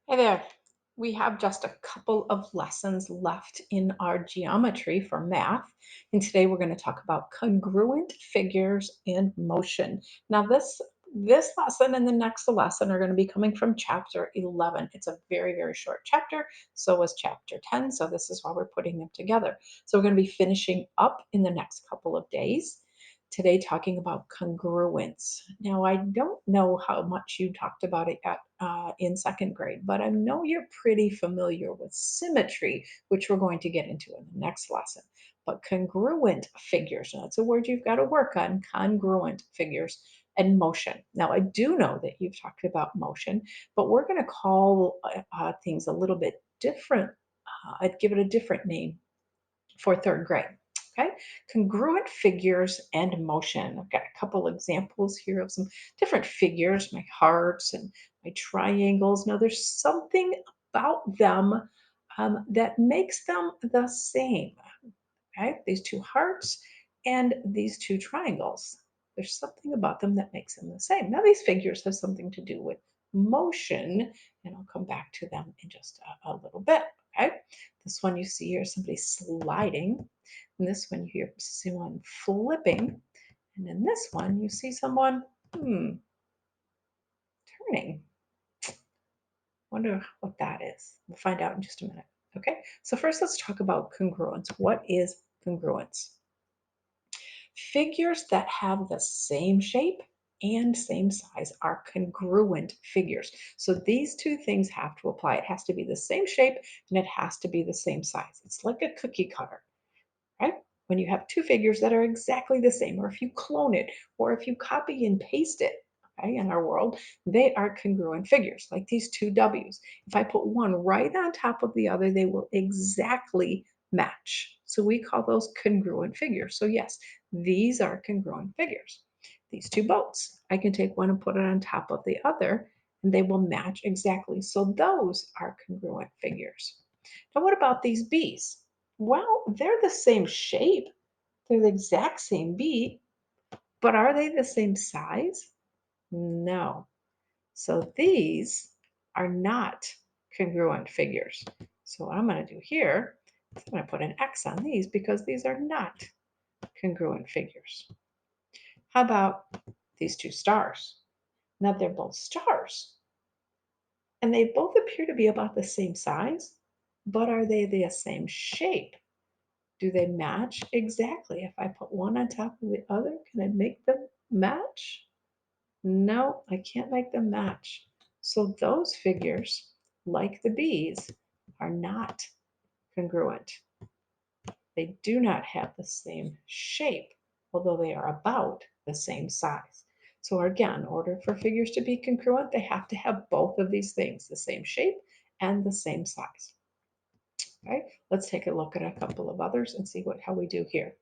Hey there. We have just a couple of lessons left in our geometry for math. And today we're going to talk about congruent figures and motion. Now this lesson and the next lesson are going to be coming from chapter 11. It's a very, very short chapter. So was chapter 10. So this is why we're putting them together. So we're going to be finishing up in the next couple of days. Today, talking about congruence. Now, I don't know how much you talked about it in second grade, but I know you're pretty familiar with symmetry, which we're going to get into in the next lesson. But congruent figures, now that's a word you've got to work on, congruent figures and motion. Now, I do know that you've talked about motion, but we're going to call things a little bit different. I'd give it a different name for third grade. Okay, congruent figures and motion. I've got a couple examples here of some different figures, my hearts and my triangles. Now, there's something about them that makes them the same. Okay, these two hearts and these two triangles. There's something about them that makes them the same. Now, these figures have something to do with motion, and I'll come back to them in just a little bit. Okay, this one you see here is somebody sliding, and this one you see someone flipping, and in this one you see someone turning. Wonder what that is. We'll find out in just a minute. Okay, so first let's talk about congruence. What is congruence? Figures that have the same shape and same size are congruent figures. So these two things have to apply. It has to be the same shape and it has to be the same size. It's like a cookie cutter, right? When you have two figures that are exactly the same, or if you clone it, or if you copy and paste it, okay, in our world, they are congruent figures, like these two W's. If I put one right on top of the other, they will exactly match. So we call those congruent figures. So yes, these are congruent figures. These two boats, I can take one and put it on top of the other, and they will match exactly. So those are congruent figures. Now, what about these bees? Well, they're the same shape. They're the exact same bee, but are they the same size? No. So these are not congruent figures. So what I'm going to do here is I'm going to put an X on these because these are not congruent figures. How about these two stars? Now they're both stars and they both appear to be about the same size, but are they the same shape? Do they match? Exactly. If I put one on top of the other, can I make them match? No, I can't make them match. So those figures, like the bees, are not congruent. They do not have the same shape, although they are about the same size. So again, in order for figures to be congruent, they have to have both of these things, the same shape and the same size. Okay, let's take a look at a couple of others and see how we do here.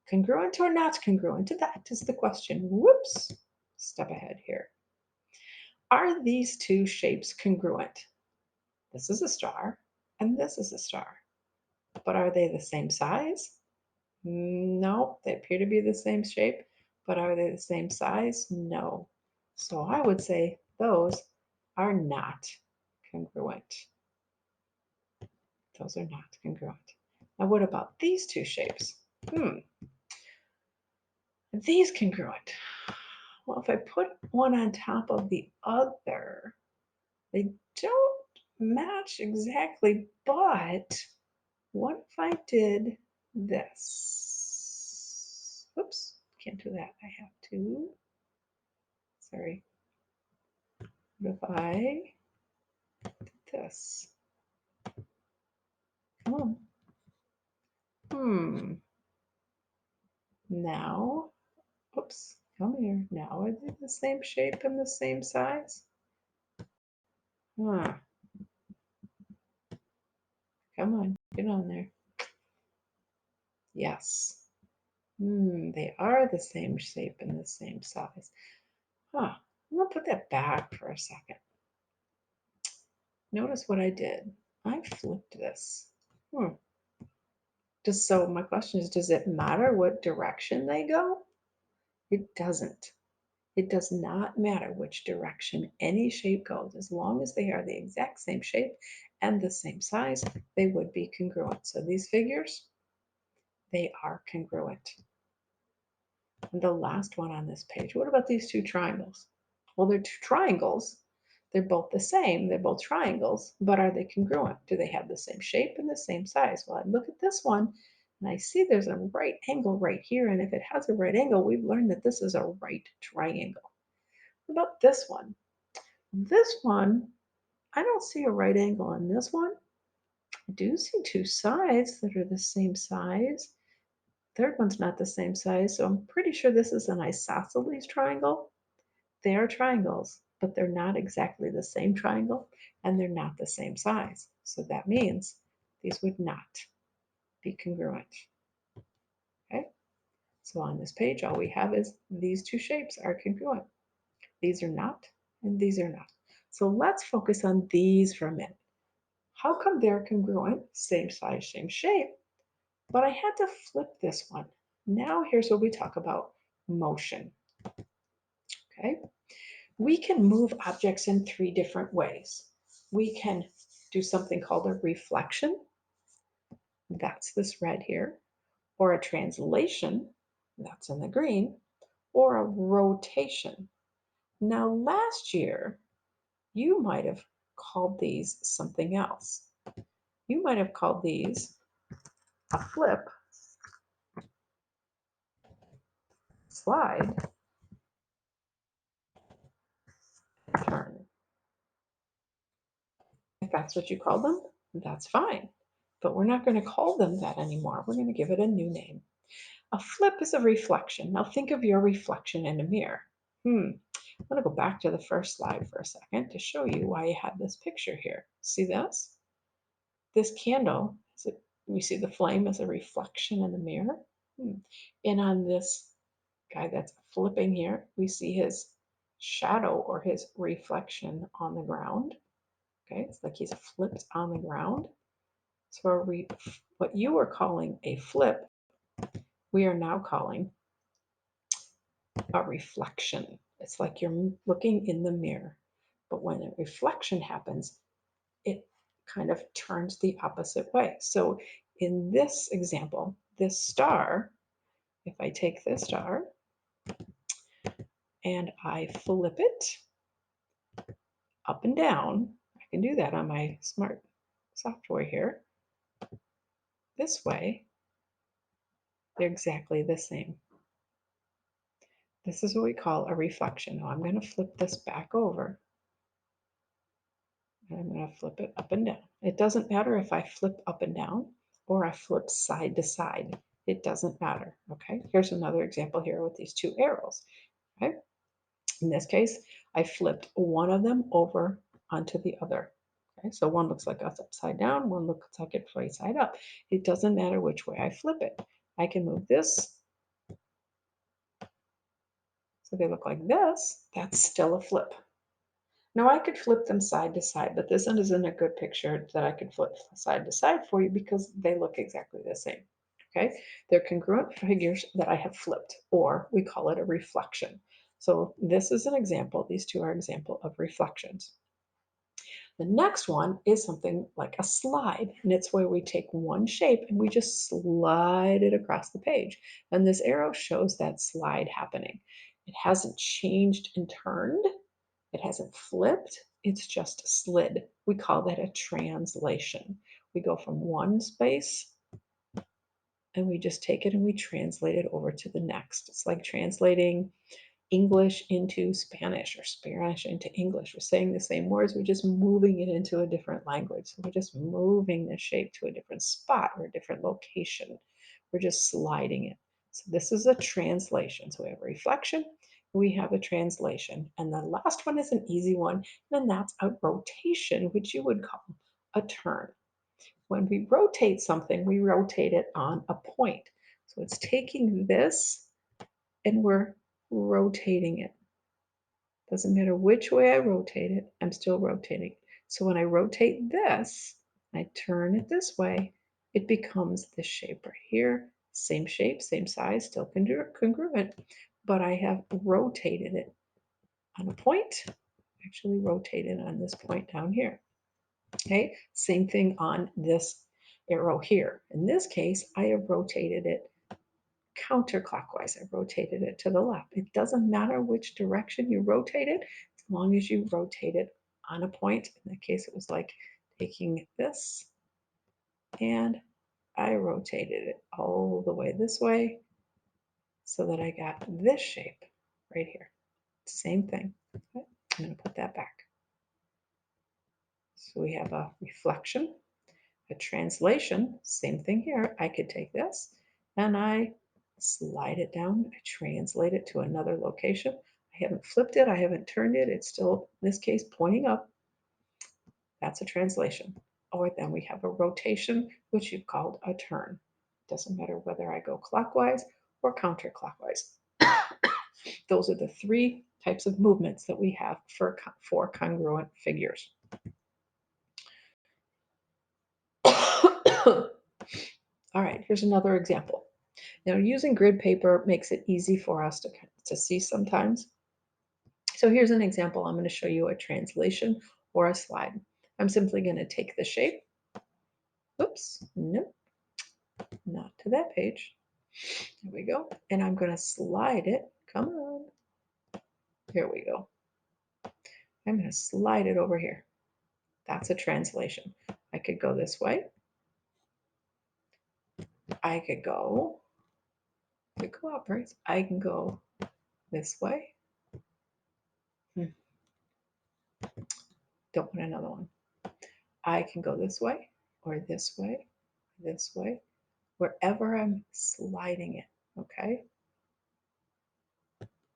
Congruent or not congruent? That is the question. Whoops, step ahead here. Are these two shapes congruent? This is a star and this is a star. But are they the same size? No, they appear to be the same shape, but are they the same size? No. So I would say those are not congruent. Those are not congruent. Now, what about these two shapes? These congruent. Well, if I put one on top of the other, they don't match exactly, but what if I did this? Oops, can't do that. I have to, sorry. What if I did this? Come on. Now, oops, come here. Now are they the same shape and the same size? Huh, come on, get on there. Yes. They are the same shape and the same size. Huh. I'm gonna put that back for a second. Notice what I did. I flipped this. Hmm. So my question is, does it matter what direction they go? It doesn't. It does not matter which direction any shape goes, as long as they are the exact same shape and the same size, they would be congruent. So these figures, they are congruent. And the last one on this page, what about these two triangles? Well, they're two triangles. They're both the same. They're both triangles, but are they congruent? Do they have the same shape and the same size? Well, I look at this one and I see there's a right angle right here. And if it has a right angle, we've learned that this is a right triangle. What about this one? This one, I don't see a right angle on this one. I do see two sides that are the same size. Third one's not the same size, so I'm pretty sure this is an isosceles triangle. They are triangles, but they're not exactly the same triangle and they're not the same size. So that means these would not be congruent. Okay, so on this page, all we have is these two shapes are congruent. These are not, and these are not. So let's focus on these for a minute. How come they're congruent, same size, same shape, but I had to flip this one? Now here's where we talk about motion. Okay, we can move objects in three different ways. We can do something called a reflection, that's this red here, or a translation, that's in the green, or a rotation. Now, last year, you might have called these something else. You might have called these a flip, slide, turn. If that's what you call them, that's fine. But we're not going to call them that anymore. We're going to give it a new name. A flip is a reflection. Now think of your reflection in a mirror. I'm going to go back to the first slide for a second to show you why I have this picture here. See this? This candle, we see the flame as a reflection in the mirror. And on this guy that's flipping here, we see his shadow or his reflection on the ground. Okay, it's like he's flipped on the ground. So what you were calling a flip, we are now calling a reflection. It's like you're looking in the mirror. But when a reflection happens, it kind of turns the opposite way. So in this example, this star, if I take this star and I flip it up and down, I can do that on my smart software here. This way, they're exactly the same. This is what we call a reflection. Now I'm going to flip this back over. And I'm going to flip it up and down. It doesn't matter if I flip up and down or I flip side to side. It doesn't matter. Okay, here's another example here with these two arrows. Okay, in this case, I flipped one of them over onto the other. Okay, so one looks like it's upside down, one looks like it's right side up. It doesn't matter which way I flip it. I can move this so they look like this. That's still a flip. Now I could flip them side to side, but this one isn't a good picture that I could flip side to side for you because they look exactly the same. Okay, they're congruent figures that I have flipped, or we call it a reflection. So this is an example. These two are example of reflections. The next one is something like a slide, and it's where we take one shape and we just slide it across the page. And this arrow shows that slide happening. It hasn't changed and turned. It hasn't flipped, it's just slid. We call that a translation. We go from one space and we just take it and we translate it over to the next. It's like translating English into Spanish or Spanish into English. We're saying the same words, we're just moving it into a different language. So we're just moving the shape to a different spot or a different location. We're just sliding it. So this is a translation. So we have a reflection, we have a translation. And the last one is an easy one, and that's a rotation, which you would call a turn. When we rotate something, we rotate it on a point. So it's taking this and we're rotating it. Doesn't matter which way I rotate it, I'm still rotating. So when I rotate this, I turn it this way, it becomes this shape right here. Same shape, same size, still congruent, but I have rotated it. on a point. Actually rotate it on this point down here. Okay, same thing on this arrow here. In this case, I have rotated it counterclockwise. I rotated it to the left. It doesn't matter which direction you rotate it, as long as you rotate it on a point. In that case, it was like taking this and I rotated it all the way this way so that I got this shape right here. Same thing. Okay, I'm going to put that back. So we have a reflection, a translation, same thing here. I could take this and I slide it down, I translate it to another location. I haven't flipped it, I haven't turned it. It's still, in this case, pointing up. That's a translation. Or then we have a rotation, which you've called a turn. Doesn't matter whether I go clockwise or counterclockwise. Those are the three types of movements that we have for congruent figures. All right, here's another example. Now, using grid paper makes it easy for us to see sometimes. So here's an example. I'm going to show you a translation or a slide. I'm simply going to take the shape. Oops, nope, not to that page. There we go. And I'm going to slide it. Come on. Here we go. I'm going to slide it over here. That's a translation. I could go this way. I could go cooperate. I can go this way. Don't want another one. I can go this way or this way, wherever I'm sliding it. Okay.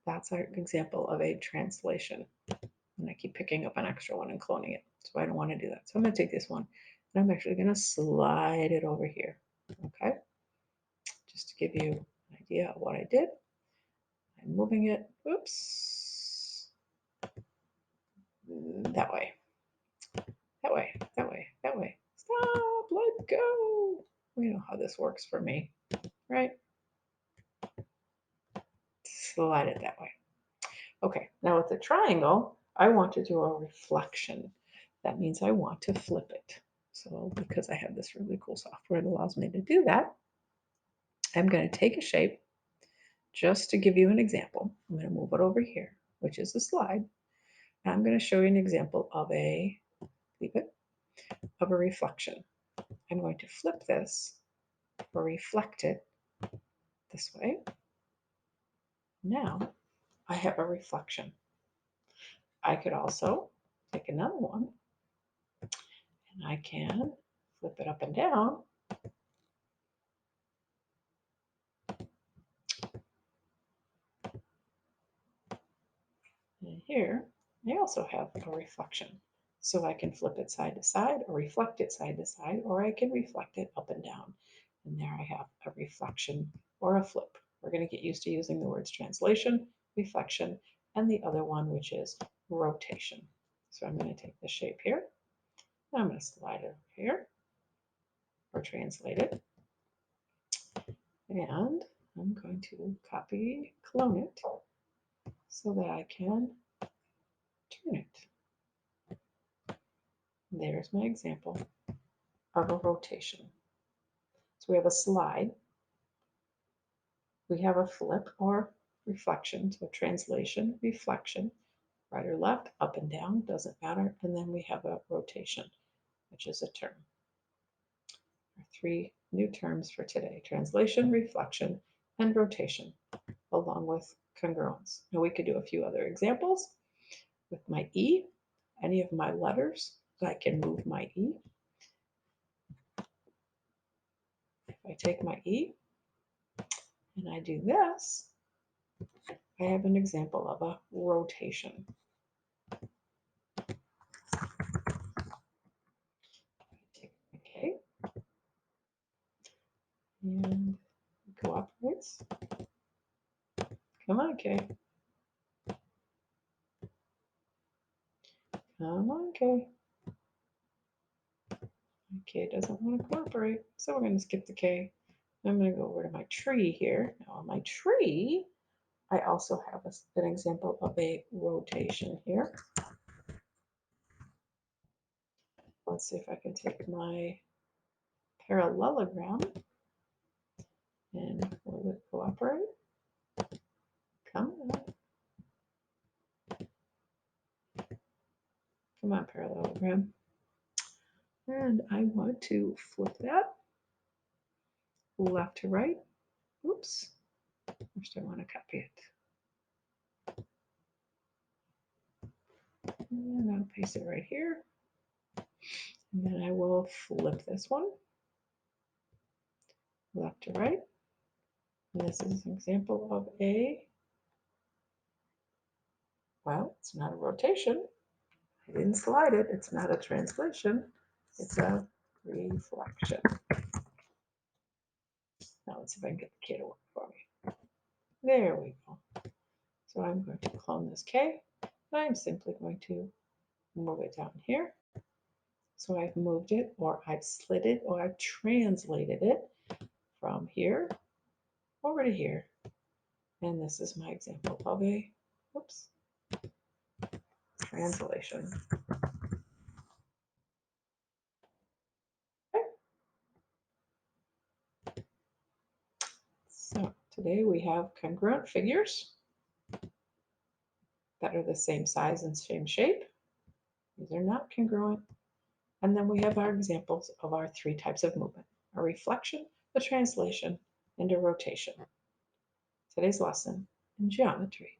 That's our example of a translation. And I keep picking up an extra one and cloning it. So I don't want to do that. So I'm going to take this one and I'm actually going to slide it over here. Okay. Just to give you an idea of what I did. I'm moving it. Oops. That way. That way. That way. That way. Stop. Let go. We know how this works for me, right? Slide it that way. Okay, now with the triangle, I want to do a reflection. That means I want to flip it. So because I have this really cool software that allows me to do that, I'm going to take a shape. Just to give you an example, I'm going to move it over here, which is a slide. And I'm going to show you an example of a reflection. I'm going to flip this or reflect it this way. Now I have a reflection. I could also take another one and I can flip it up and down. And here, I also have a reflection. So I can flip it side to side or reflect it side to side, or I can reflect it up and down. And there I have a reflection or a flip. We're going to get used to using the words translation, reflection, and the other one, which is rotation. So I'm going to take the shape here. I'm going to slide it over here or translate it. And I'm going to copy, clone it so that I can turn it. There's my example of a rotation. So we have a slide, we have a flip or reflection, so translation, reflection, right or left, up and down, doesn't matter, and then we have a rotation, which is a term. Our three new terms for today: translation, reflection, and rotation, along with congruence. Now we could do a few other examples. With my E, any of my letters, I can move my E. If I take my E and I do this, I have an example of a rotation. Take my K and go upwards. Come on, K. Come on, K. My K doesn't want to cooperate, so we're going to skip the K. I'm going to go over to my tree here. Now on my tree, I also have an example of a rotation here. Let's see if I can take my parallelogram and will it cooperate? Come on. Come on, parallelogram. And I want to flip that left to right. Oops. First, I want to copy it. And I'll paste it right here. And then I will flip this one left to right. And this is an example of well, it's not a rotation. I didn't slide it. It's not a translation. It's a reflection. Now let's see if I can get the K to work for me. There we go. So I'm going to clone this K. I'm simply going to move it down here. So I've moved it, or I've slid it, or I've translated it from here over to here. And this is my example of a, oops, translation. Okay. So today we have congruent figures that are the same size and same shape. These are not congruent. And then we have our examples of our three types of movement: a reflection, a translation, and a rotation. Today's lesson in geometry.